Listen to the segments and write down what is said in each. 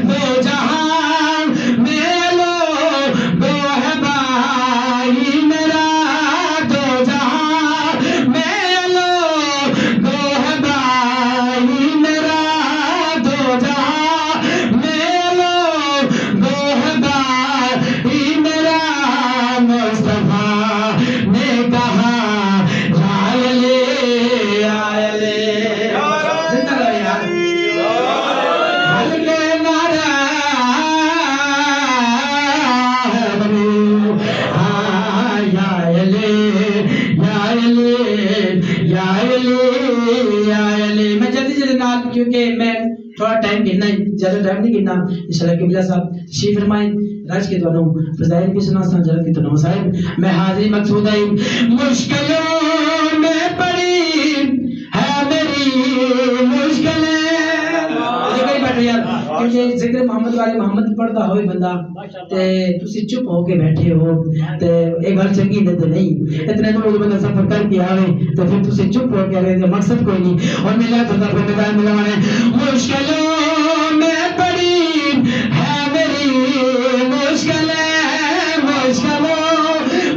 दो जहां में लो दो है भाई मेरा, दो जहां में लो दो है भाई मेरा, दो जहां में लो दो है भाई मेरा। मुस्तफा ने कहा आयले आयले, जिंदा रहो यार, हल्के नारा आयले आयले आयले आयले। मैं जल्दी जल्दी ना, क्योंकि मैं थोड़ा टाइम गिनना, ज्यादा टाइम नहीं गिनना। इंशाल्लाह किबला साहब तशरीफ फरमाएं। राज के दोनों फज़ाइल भी सुना जरूरत की दोनों साहिब मैं हाजिर मकसूद आई। मुश्किलों में पड़ी है मेरी मुश्किलें, देखो बैठो यार, क्योंकि जिक्र मोहम्मद वाले मोहम्मद पढ़ता होए बंदा ते तुसी चुप होके बैठे हो ते एक गल चंगी नहीं। इतने लोग बंदा सफर करके आवे तो फिर तुसी चुप होके रहे, मकसद कोई नहीं। और मिला तो फरमाया मिलाने मुश्किलों में पड़ी है मेरी मुश्किलें, मुश्किलों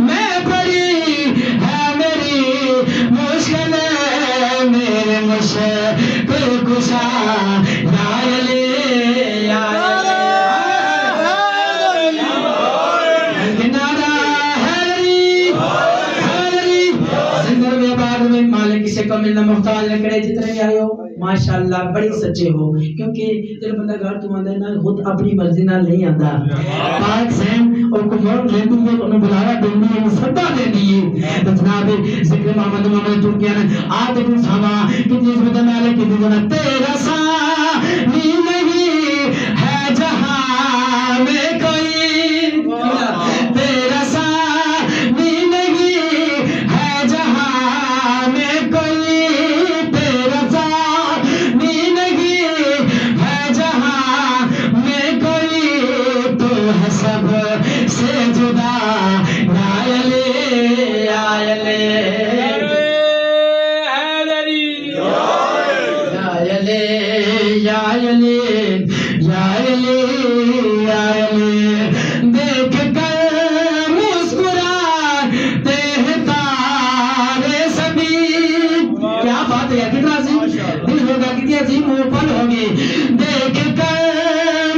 में पड़ी है मेरी मुश्किलें, मेरे मुश्किल कुशा आयले आयले मालिक से कम मिलना मुख्तार करे जितने भी आए हो माशाअल्लाह बड़ी सच्चे हो। क्योंकि जब बंदा घर तो आंदा ना खुद अपनी मर्जी नाल नहीं आंदा, पाक सहन और कुमर लेंदी है, उन्हें बुलावा देनी है, सदा देनी है। तो जनाब जिक्र मोहम्मद मोहम्मद तुर्किया ने आते को सावा कि जिस बंदा मालिक की दुनिया तेरा सा नहीं है जहां में कोई, तेरा सा नहीं है जहां में कोई, तेरा सा नहीं है जहां में कोई, तो है सब से जुदा आयले आयले आयले आयले आयले आयले। देख कर मुस्कुराते हैं तारे सभी, क्या बात है, कितना अजीम दिल होगा, कितनी अजीम पल होगी। देख कर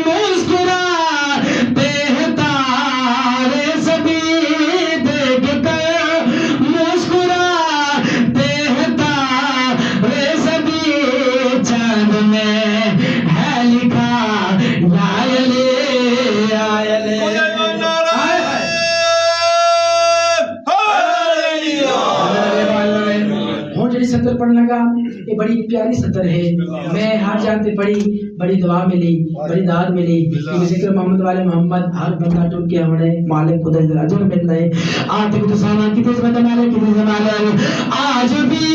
मुस्कुराते हैं तारे सभी, देख कर मुस्कुराते हैं तारे सभी, चांद में है लिखा आयले आयले। सत्तर पढ़ने लगा, ये बड़ी प्यारी सत्तर है। मैं हर जान पे पढ़ी, बड़ी दुआ मिली, बड़ी दाद मिली। जिक्र मोहम्मद वाले मोहम्मद हर बंदा टूट के हमने मालिक खुदा अजर मिल रहे आते को तो सामान कितने मालिक कितने आज भी